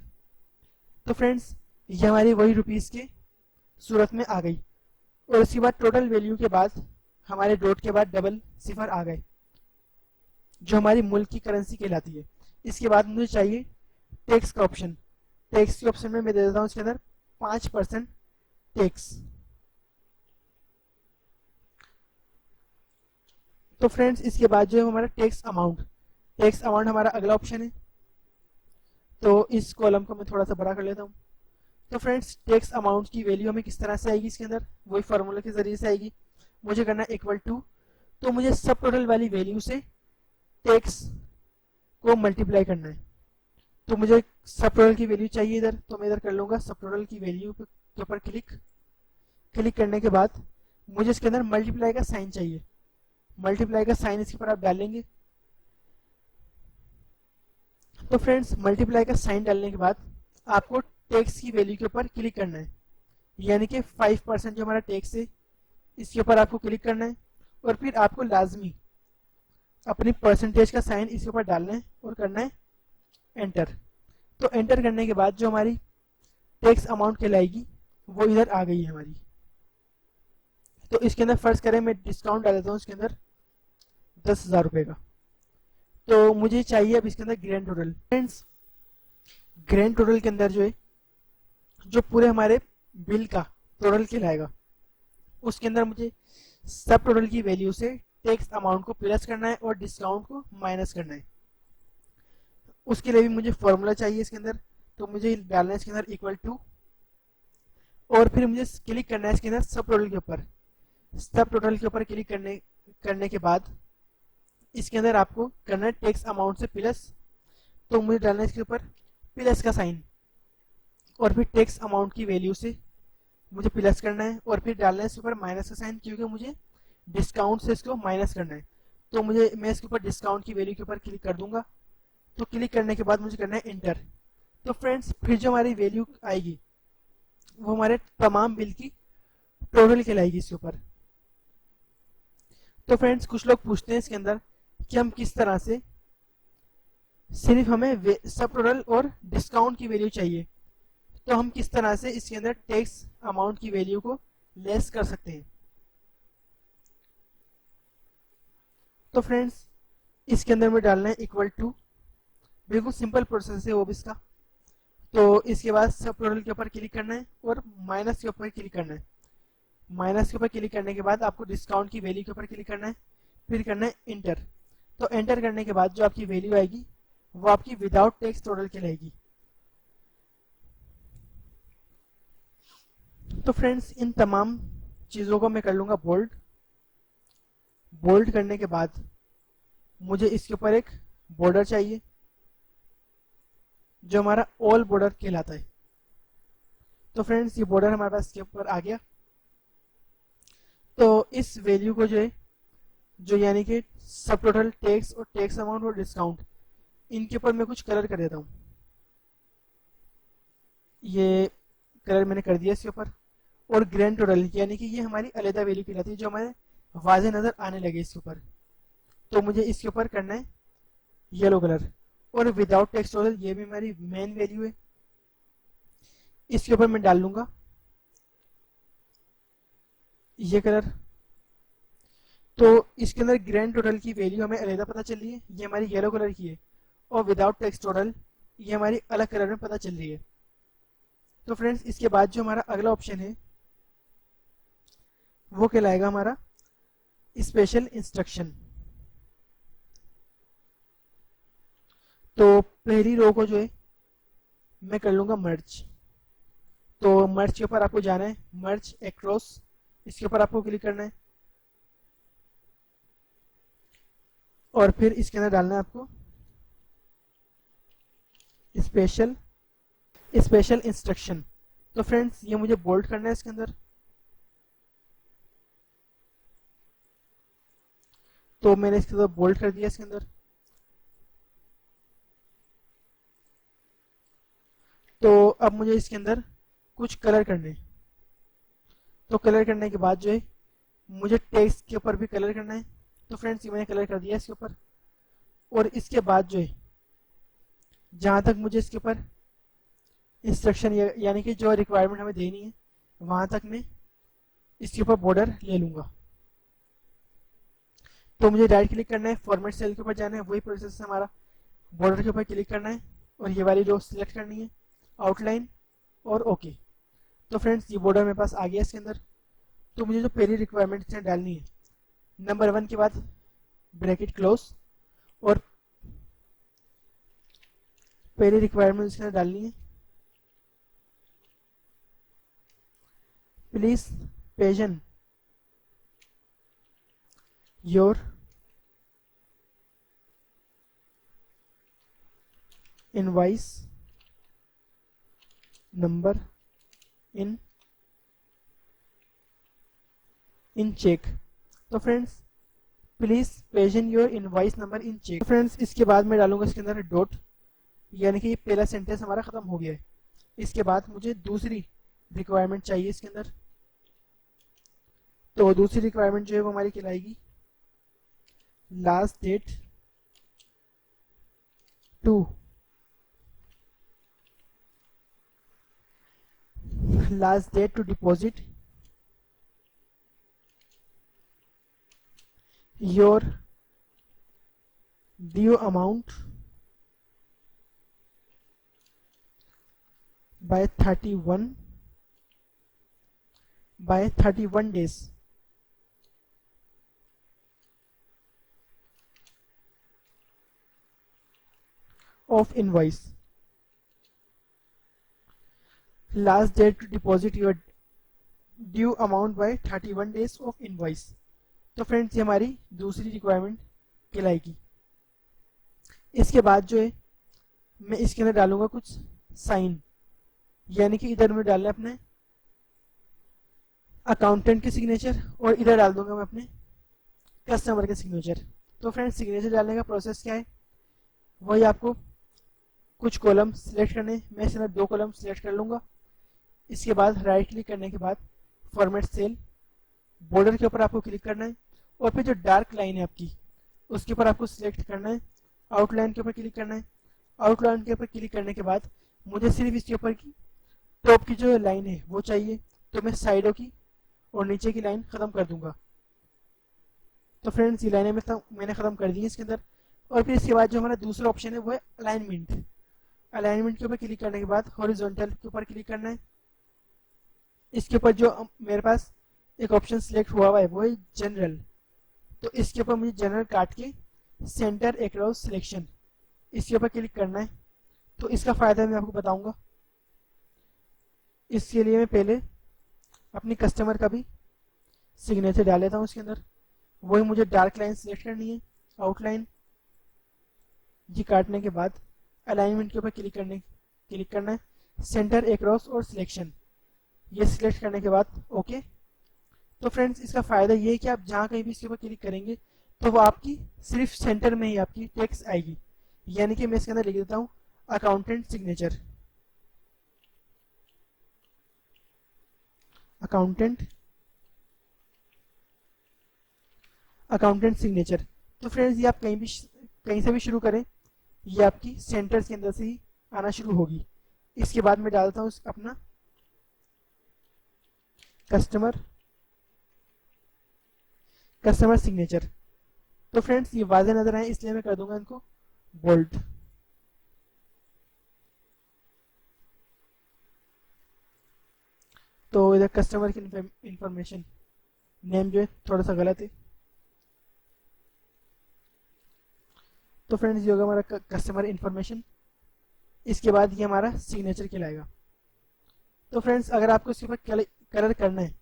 Speaker 1: तो फ्रेंड्स ये हमारी वही रुपीस के सूरत में आ गई और उसके बाद टोटल वैल्यू के बाद हमारे डॉट के बाद डबल सिफर आ गए जो हमारी मुल्क की करेंसी कहलाती है। इसके बाद मुझे चाहिए टैक्स का ऑप्शन। टैक्स के ऑप्शन में मैं दे देता हूँ इसके अंदर 5% टैक्स। तो फ्रेंड्स इसके बाद जो है हमारा टैक्स अमाउंट हमारा अगला ऑप्शन है। तो इस कॉलम को मैं थोड़ा सा बड़ा कर लेता हूँ। तो फ्रेंड्स टैक्स अमाउंट की वैल्यू हमें किस तरह से आएगी, इसके अंदर वही फार्मूला के जरिए से आएगी। मुझे करना है इक्वल टू, तो मुझे सब टोटल वाली वैल्यू से टैक्स को मल्टीप्लाई करना है। तो मुझे सब टोटल की वैल्यू चाहिए इधर, तो मैं इधर कर लूंगा सब टोटल की वैल्यू के ऊपर क्लिक करने के बाद मुझे इसके अंदर मल्टीप्लाई का साइन चाहिए। मल्टीप्लाई का साइन इसके ऊपर आप डालेंगे। तो फ्रेंड्स मल्टीप्लाई का साइन डालने के बाद आपको टैक्स की वैल्यू के ऊपर क्लिक करना है, यानी कि 5% जो हमारा टैक्स है इसके ऊपर आपको क्लिक करना है और फिर आपको लाजमी अपनी परसेंटेज का साइन इसके ऊपर डालना है और करना है एंटर। तो एंटर करने के बाद जो हमारी टैक्स अमाउंट कहलाएगी वो इधर आ गई है हमारी। तो इसके अंदर फर्ज करें मैं डिस्काउंट डाल देता हूँ इसके अंदर 10,000 रुपए का। तो मुझे चाहिए अब इसके अंदर grand total. Friends grand total के अंदर जो है जो पूरे हमारे बिल का टोटल कहलाएगा उसके अंदर मुझे सब टोटल की वैल्यू से टैक्स अमाउंट को प्लस करना है और डिस्काउंट को माइनस करना है। उसके लिए भी मुझे फॉर्मूला चाहिए इसके अंदर। तो मुझे डालना है इसके अंदर इक्वल टू और फिर मुझे क्लिक करना है इसके अंदर सब टोटल के ऊपर। सब टोटल के ऊपर क्लिक करने के बाद इसके अंदर आपको करना है टैक्स अमाउंट से प्लस। तो मुझे डालना है इसके ऊपर प्लस का साइन और फिर टैक्स अमाउंट की वैल्यू से मुझे प्लस करना है और फिर डालना है इसके ऊपर माइनस का साइन, क्योंकि मुझे डिस्काउंट से इसको माइनस करना है। तो मैं इसके ऊपर डिस्काउंट की वैल्यू के ऊपर क्लिक कर दूंगा। तो क्लिक करने के बाद मुझे करना है एंटर। तो फ्रेंड्स फिर जो हमारी वैल्यू आएगी वो हमारे तमाम बिल की टोटल कहलाएगी इसके ऊपर। तो फ्रेंड्स कुछ लोग पूछते हैं इसके अंदर कि हम किस तरह से, सिर्फ हमें सब टोटल और डिस्काउंट की वैल्यू चाहिए, तो हम किस तरह से इसके अंदर टैक्स अमाउंट की वैल्यू को लेस कर सकते हैं। तो फ्रेंड्स इसके अंदर में डालना है इक्वल टू, बिल्कुल सिंपल प्रोसेस है वो भी इसका। तो इसके बाद सब टोटल के ऊपर क्लिक करना है और माइनस के ऊपर क्लिक करना है। माइनस के ऊपर क्लिक करने के बाद आपको डिस्काउंट की वैल्यू के ऊपर क्लिक करना है, फिर करना है इंटर। तो एंटर करने के बाद जो आपकी वैल्यू आएगी वो आपकी विदाउट टैक्स टोटल कहलाएगी। तो फ्रेंड्स इन तमाम चीज़ों को मैं कर लूँगा बोल्ड करने के बाद मुझे इसके ऊपर एक बॉर्डर चाहिए जो हमारा ऑल बॉर्डर कहलाता है। तो फ्रेंड्स ये बॉर्डर हमारे पास इसके ऊपर आ गया। तो इस वैल्यू को जो है जो यानी कि सब टोटल टैक्स और टैक्स अमाउंट और डिस्काउंट, इनके ऊपर मैं कुछ कलर कर देता हूँ। ये कलर मैंने कर दिया इसके ऊपर। और ग्रैंड टोटल यानी कि ये हमारी अलग वैल्यू कहलाती है जो हमारे वाजे नजर आने लगे इसके ऊपर। तो मुझे इसके ऊपर करना है येलो कलर और विदाउट टेक्स्ट टोटल ये भी हमारी मेन वैल्यू है। इसके ऊपर मैं डाल लूंगा ये कलर। तो इसके अंदर ग्रैंड टोटल की वैल्यू हमें अलग पता चल रही है, ये हमारी येलो कलर की है, और विदाउट टेक्स्ट टोटल ये हमारी अलग कलर में पता चल रही है। तो फ्रेंड्स इसके बाद जो हमारा अगला ऑप्शन है वो कहलाएगा हमारा स्पेशल इंस्ट्रक्शन। तो पहली रो को जो है मैं कर लूंगा मर्ज। तो मर्ज के ऊपर आपको जाना है, मर्ज एक्रॉस, इसके ऊपर आपको क्लिक करना है और फिर इसके अंदर डालना है आपको स्पेशल इंस्ट्रक्शन। तो फ्रेंड्स ये मुझे बोल्ड करना है इसके अंदर। तो मैंने इसके अंदर बोल्ड कर दिया इसके अंदर। तो अब मुझे इसके अंदर कुछ कलर करने। तो कलर करने के बाद जो है मुझे टेक्स्ट के ऊपर भी कलर करना है। तो फ्रेंड्स ये मैंने कलर कर दिया इसके ऊपर। और इसके बाद जो है जहां तक मुझे इसके ऊपर इंस्ट्रक्शन यानी कि जो रिक्वायरमेंट हमें देनी है वहां तक मैं इसके ऊपर बॉर्डर ले लूंगा। तो मुझे राइट क्लिक करना है, फॉर्मेट सेल के ऊपर जाना है, वही प्रोसेस हमारा बॉर्डर के ऊपर क्लिक करना है और ये वाली रो सिलेक्ट करनी है, आउटलाइन और ओके। तो फ्रेंड्स ये बॉर्डर मेरे पास आ गया इसके अंदर। तो मुझे जो पहली रिक्वायरमेंट इसमें डालनी है, नंबर 1 के बाद ब्रैकेट क्लोज, और पहली रिक्वायरमेंट इसके अंदर डालनी है, please pay in your invoice number in check. तो friends please pay in your invoice number in check. तो फ्रेंड्स इसके बाद मैं डालूंगा इसके अंदर डॉट, यानी कि ये पहला सेंटेंस हमारा खत्म हो गया है। इसके बाद मुझे दूसरी रिक्वायरमेंट चाहिए इसके अंदर। तो दूसरी रिक्वायरमेंट जो है वो हमारी कहलाएगी last date to deposit your due amount by 31 days of invoice. Last date to deposit your due amount by 31 days of invoice. तो फ्रेंड्स ये हमारी दूसरी रिक्वायरमेंट कहलाएगी। इसके बाद जो है मैं इसके अंदर डालूंगा कुछ साइन, यानी कि इधर मैं डालना है अपने अकाउंटेंट के सिग्नेचर और इधर डाल दूंगा मैं अपने कस्टमर के सिग्नेचर। तो फ्रेंड्स सिग्नेचर डालने का प्रोसेस क्या है, वही आपको कुछ कॉलम सिलेक्ट करने, मैं इसमें 2 कॉलम सिलेक्ट कर लूंगा। इसके बाद राइट क्लिक करने के बाद फॉर्मेट सेल, बॉर्डर के ऊपर आपको क्लिक करना है और फिर जो डार्क लाइन है आपकी उसके ऊपर आपको सिलेक्ट करना है, आउटलाइन के ऊपर क्लिक करना है। आउटलाइन के ऊपर क्लिक करने के बाद मुझे सिर्फ इसके ऊपर की टॉप की जो लाइन है वो चाहिए, तो मैं साइडों की और नीचे की लाइन खत्म कर दूंगा। तो फ्रेंड्स ये लाइनें मैंने खत्म कर दी है इसके अंदर। और फिर इसके बाद जो हमारा दूसरा ऑप्शन है वो है अलाइनमेंट। अलाइनमेंट के ऊपर क्लिक करने के बाद हॉरिजॉन्टल के ऊपर क्लिक करना है। इसके ऊपर जो मेरे पास एक ऑप्शन सिलेक्ट हुआ है वो है जनरल। तो इसके ऊपर मुझे जनरल काट के सेंटर अक्रॉस सिलेक्शन, इसके ऊपर क्लिक करना है। तो इसका फायदा मैं आपको बताऊंगा। इसके लिए मैं पहले अपनी कस्टमर का भी सिग्नेचर डाल लेता हूँ इसके अंदर। वही मुझे डार्क लाइन सिलेक्ट करनी है, आउटलाइन जी काटने के बाद अलाइनमेंट के ऊपर क्लिक करना है, सेंटर अक्रॉस और सिलेक्शन, ये सिलेक्ट करने के बाद ओके। तो फ्रेंड्स इसका फायदा ये है कि आप जहाँ कहीं भी इसके ऊपर क्लिक करेंगे तो वो आपकी सिर्फ सेंटर में ही आपकी टेक्स्ट आएगी। यानी कि मैं इसके अंदर लिख देता हूँ अकाउंटेंट सिग्नेचर, अकाउंटेंट सिग्नेचर। तो फ्रेंड्स ये आप कहीं से भी शुरू करें, ये आपकी सेंटर्स के अंदर से ही आना शुरू होगी। इसके बाद मैं डालता हूँ अपना कस्टमर सिग्नेचर। तो फ्रेंड्स ये वाज़े नजर आए इसलिए मैं कर दूंगा इनको बोल्ड। तो इधर कस्टमर की इंफॉर्मेशन नेम जो है थोड़ा सा गलत है। तो फ्रेंड्स ये होगा हमारा कस्टमर इंफॉर्मेशन। इसके बाद ये हमारा सिग्नेचर कहलाएगा। तो फ्रेंड्स अगर आपको इसके ऊपर कलर करना है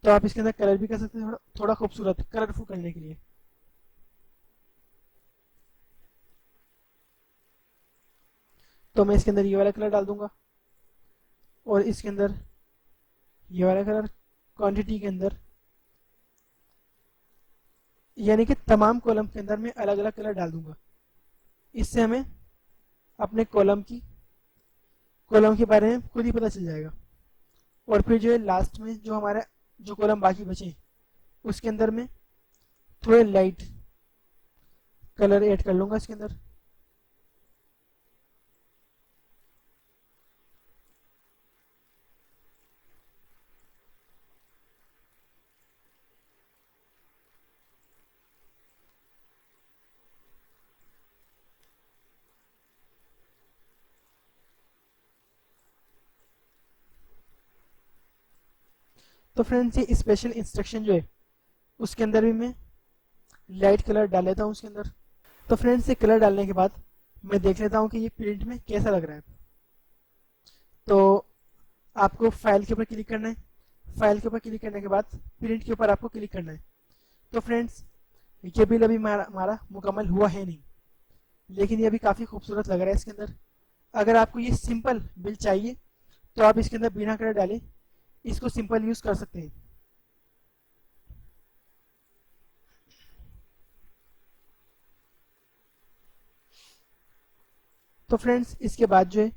Speaker 1: तो आप इसके अंदर कलर भी कर सकते हैं, थोड़ा खूबसूरत कलरफुल करने के लिए। तो मैं इसके अंदर ये वाला कलर डाल दूंगा और इसके अंदर ये वाला कलर क्वांटिटी के अंदर, यानी कि तमाम कॉलम के अंदर मैं अलग अलग कलर डाल दूंगा। इससे हमें अपने कॉलम के बारे में खुद ही पता चल जाएगा। और फिर जो है लास्ट में जो हमारा जो कॉलम बाकी बचे उसके अंदर मैं थोड़े लाइट कलर ऐड कर लूंगा इसके अंदर। तो फ्रेंड्स ये स्पेशल इंस्ट्रक्शन जो है उसके अंदर भी मैं लाइट कलर डाल लेता हूँ उसके अंदर। तो फ्रेंड्स ये कलर डालने के बाद मैं देख लेता हूँ कि ये प्रिंट में कैसा लग रहा है। तो आपको फाइल के ऊपर क्लिक करना है। फाइल के ऊपर क्लिक करने के बाद प्रिंट के ऊपर आपको क्लिक करना है। तो फ्रेंड्स ये बिल अभी हमारा मुकम्मल हुआ है नहीं, लेकिन ये अभी काफ़ी खूबसूरत लग रहा है इसके अंदर। अगर आपको ये सिंपल बिल चाहिए तो आप इसके अंदर बिना कलर डाले इसको सिंपल यूज़ कर सकते हैं। तो फ्रेंड्स इसके बाद जो है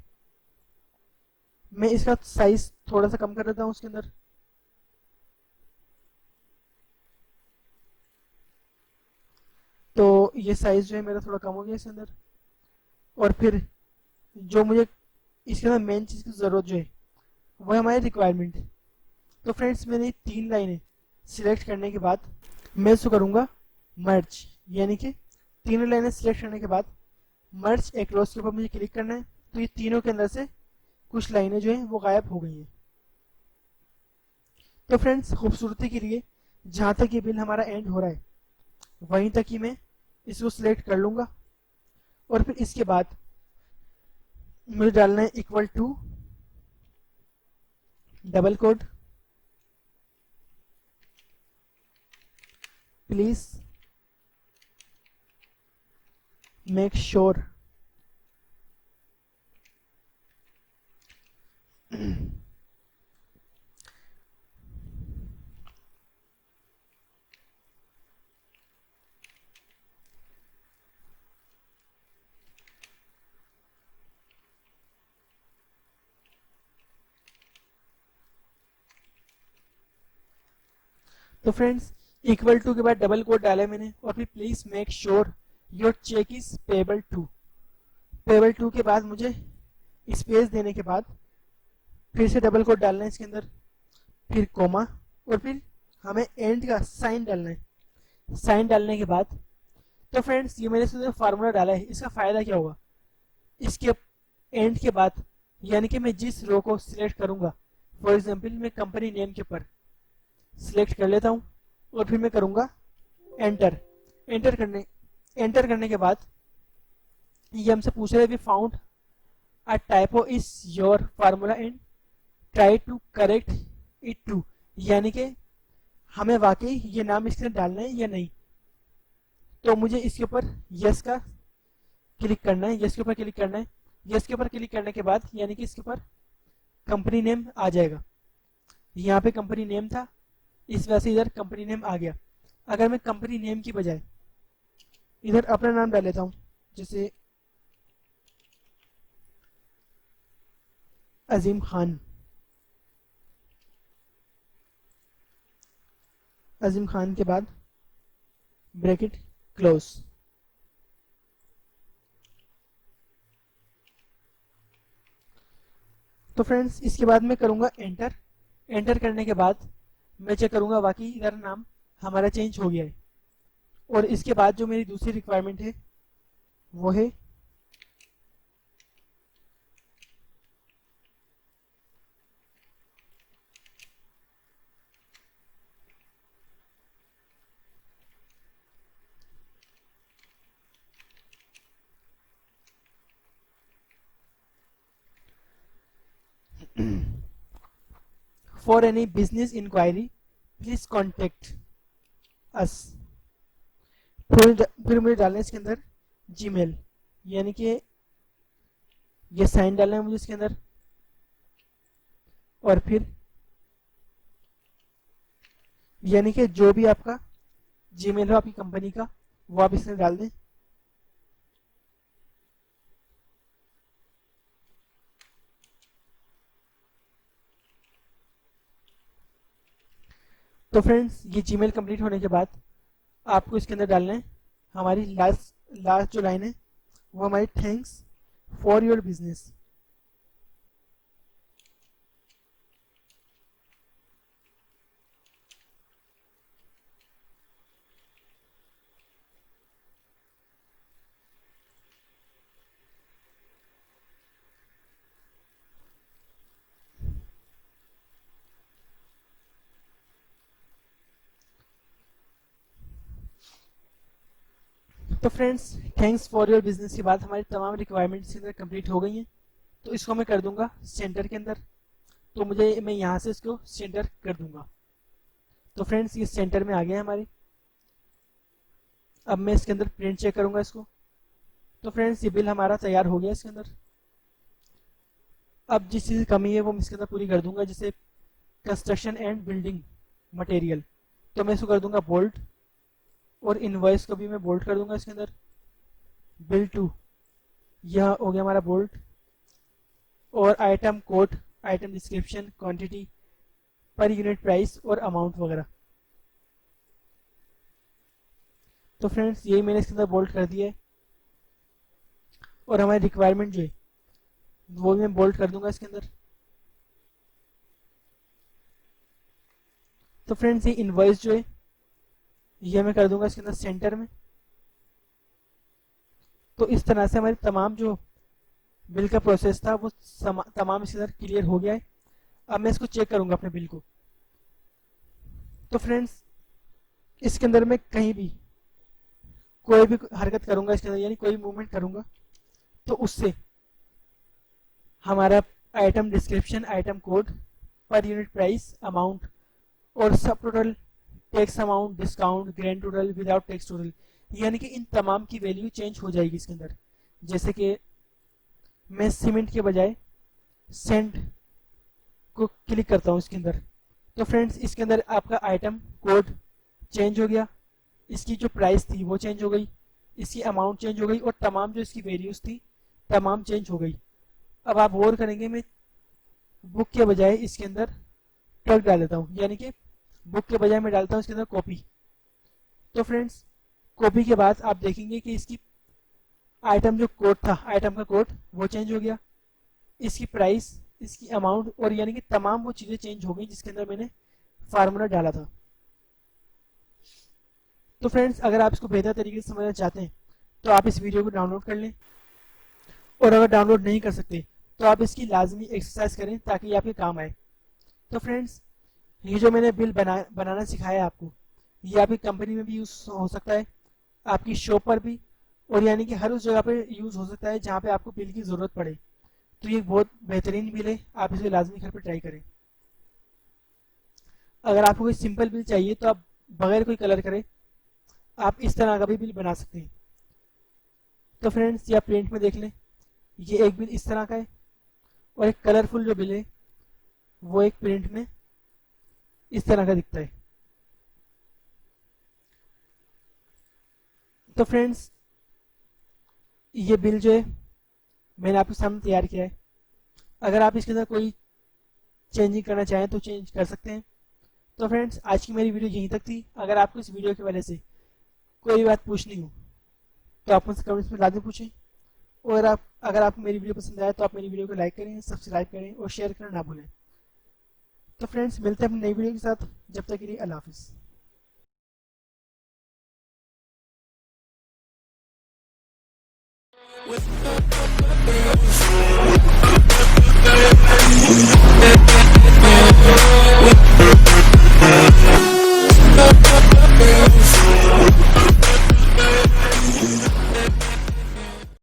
Speaker 1: मैं इसका साइज थोड़ा सा कम कर देता हूँ उसके अंदर। तो ये साइज जो है मेरा थोड़ा कम हो गया इसके अंदर। और फिर जो मुझे इसके अंदर मेन चीज़ की ज़रूरत जो है वो है हमारी रिक्वायरमेंट। तो फ्रेंड्स मैंने 3 लाइनें सिलेक्ट करने के बाद मैं इसको करूँगा मर्ज, यानी कि तीनों लाइनें सिलेक्ट करने के बाद मर्ज एक्रोस के ऊपर मुझे क्लिक करना है। तो ये तीनों के अंदर से कुछ लाइनें जो हैं वो गायब हो गई हैं। तो फ्रेंड्स खूबसूरती के लिए जहाँ तक ये बिल हमारा एंड हो रहा है वहीं तक ही मैं इसको सिलेक्ट कर लूँगा। और फिर इसके बाद मुझे डालना है equal to double quote please make sure तो फ्रेंड्स इक्वल टू के बाद डबल कोड डाला मैंने और फिर please make sure your cheque is payable to. Payable to के बाद मुझे स्पेस देने के बाद फिर से डबल कोड डालना है इसके अंदर, फिर कोमा और फिर हमें एंड का साइन डालना है। साइन डालने के बाद तो फ्रेंड्स ये मैंने इसमें फार्मूला डाला है, इसका फ़ायदा क्या होगा, इसके एंड के बाद यानी कि मैं जिस रो को सिलेक्ट करूंगा, फॉर एग्जांपल मैं कंपनी नेम के ऊपर सिलेक्ट कर लेता हूं और फिर मैं करूंगा एंटर। एंटर करने के बाद ये हमसे पूछ रहा है we found a typo is your formula and try to correct it to, यानी कि हमें वाकई ये नाम इसके अंदर डालना है या नहीं। तो मुझे इसके ऊपर यस का क्लिक करना है, यस के ऊपर क्लिक करना है। यस के ऊपर क्लिक करने के बाद यानी कि इसके ऊपर कंपनी नेम आ जाएगा। यहाँ पे कंपनी नेम था, इस वजह से इधर कंपनी नेम आ गया। अगर मैं कंपनी नेम की बजाय इधर अपना नाम डाल लेता हूँ, जैसे अजीम खान, अजीम खान के बाद ब्रैकेट क्लोज। तो फ्रेंड्स इसके बाद मैं करूँगा एंटर। एंटर करने के बाद मैं चेक करूँगा बाकी इधर नाम हमारा चेंज हो गया है। और इसके बाद जो मेरी दूसरी रिक्वायरमेंट है वो है for any business inquiry please contact us. फिर मुझे डालना है इसके अंदर जीमेल, यानी कि ये साइन डालना है मुझे इसके अंदर, और फिर यानी कि जो भी आपका जीमेल हो आपकी कंपनी का वो आप इसमें डाल दें। तो फ्रेंड्स ये जीमेल कंप्लीट होने के बाद आपको इसके अंदर डालना है हमारी लास्ट जो लाइन है वो हमारी थैंक्स फॉर योर बिजनेस। तो friends thanks for your business के बाद हमारी तमाम रिक्वायरमेंट्स के अंदर कंप्लीट हो गई हैं। तो इसको मैं कर दूंगा सेंटर के अंदर। तो मैं यहाँ से इसको सेंटर कर दूंगा। तो फ्रेंड्स ये सेंटर में आ गया है हमारी। अब मैं इसके अंदर प्रिंट चेक करूंगा इसको। तो फ्रेंड्स ये बिल हमारा तैयार हो गया इसके अंदर। अब जिस चीज़ की कमी है वो मैं इसके अंदर पूरी कर दूंगा, जैसे कंस्ट्रक्शन एंड बिल्डिंग मटेरियल, तो मैं इसको कर दूंगा बोल्ड। और इनवॉइस को भी मैं बोल्ड कर दूंगा इसके अंदर। बिल टू यह हो गया हमारा बोल्ड। और item code, item description, quantity, पर यूनिट प्राइस और अमाउंट वगैरह। तो फ्रेंड्स यही मैंने इसके अंदर बोल्ड कर दिया है। और हमारी रिक्वायरमेंट जो है वो मैं बोल्ड कर दूंगा इसके अंदर। तो फ्रेंड्स ये इनवॉइस जो है ये मैं कर दूंगा इसके अंदर सेंटर में। तो इस तरह से हमारी तमाम जो बिल का प्रोसेस था वो तमाम इसके अंदर क्लियर हो गया है। अब मैं इसको चेक करूंगा अपने बिल को। तो फ्रेंड्स इसके अंदर मैं कहीं भी कोई भी हरकत करूंगा इसके अंदर, यानी कोई मूवमेंट करूंगा, तो उससे हमारा आइटम डिस्क्रिप्शन, आइटम कोड, पर यूनिट प्राइस, अमाउंट और सब total, tax amount, discount, grand total, without tax total, यानी कि इन तमाम की वैल्यू चेंज हो जाएगी इसके अंदर। जैसे कि मैं सीमेंट के बजाय सेंट को क्लिक करता हूँ इसके अंदर। तो फ्रेंड्स इसके अंदर आपका आइटम कोड चेंज हो गया, इसकी जो प्राइस थी वो चेंज हो गई, इसकी अमाउंट चेंज हो गई, और तमाम जो इसकी वैल्यूज थी तमाम चेंज हो गई। अब आप गौर करेंगे मैं बुक के बजाय इसके अंदर ट्रक डाल देता हूँ, यानी कि बुक के बजाय मैं डालता हूँ इसके अंदर कॉपी। तो फ्रेंड्स कॉपी के बाद आप देखेंगे कि इसकी आइटम जो कोड था, आइटम का कोड वो चेंज हो गया, इसकी प्राइस, इसकी अमाउंट, और यानी कि तमाम वो चीज़ें चेंज हो गई जिसके अंदर मैंने फार्मूला डाला था। तो फ्रेंड्स अगर आप इसको बेहतर तरीके से समझना चाहते हैं तो आप इस वीडियो को डाउनलोड कर लें, और अगर डाउनलोड नहीं कर सकते तो आप इसकी लाजमी एक्सरसाइज करें ताकि ये आपके काम आए। तो फ्रेंड्स ये जो मैंने बिल बनाना सिखाया आपको, ये आपकी कंपनी में भी यूज़ हो सकता है, आपकी शॉप पर भी, और यानी कि हर उस जगह पर यूज़ हो सकता है जहाँ पे आपको बिल की ज़रूरत पड़े। तो ये बहुत बेहतरीन बिल है, आप इसे लाजमी घर पर ट्राई करें। अगर आपको कोई सिंपल बिल चाहिए तो आप बगैर कोई कलर करे आप इस तरह का भी बिल बना सकते हैं। तो फ्रेंड्स ये आप प्रिंट में देख लें, ये एक बिल इस तरह का है, और एक कलरफुल जो बिल है वो एक प्रिंट में इस तरह का दिखता है। तो फ्रेंड्स ये बिल जो है मैंने आपके सामने तैयार किया है। अगर आप इसके अंदर कोई चेंजिंग करना चाहें तो चेंज कर सकते हैं। तो फ्रेंड्स आज की मेरी वीडियो यहीं तक थी। अगर आपको इस वीडियो की वजह से कोई बात पूछनी हो तो आप मुझसे कमेंट्स में लाजमी पूछें। और अगर आपको मेरी वीडियो पसंद आए तो आप मेरी वीडियो को लाइक करें, सब्सक्राइब करें और शेयर करना ना भूलें। तो फ्रेंड्स, मिलते हैं अपनी नई वीडियो के साथ। जब तक के लिए अल्लाह हाफिज़।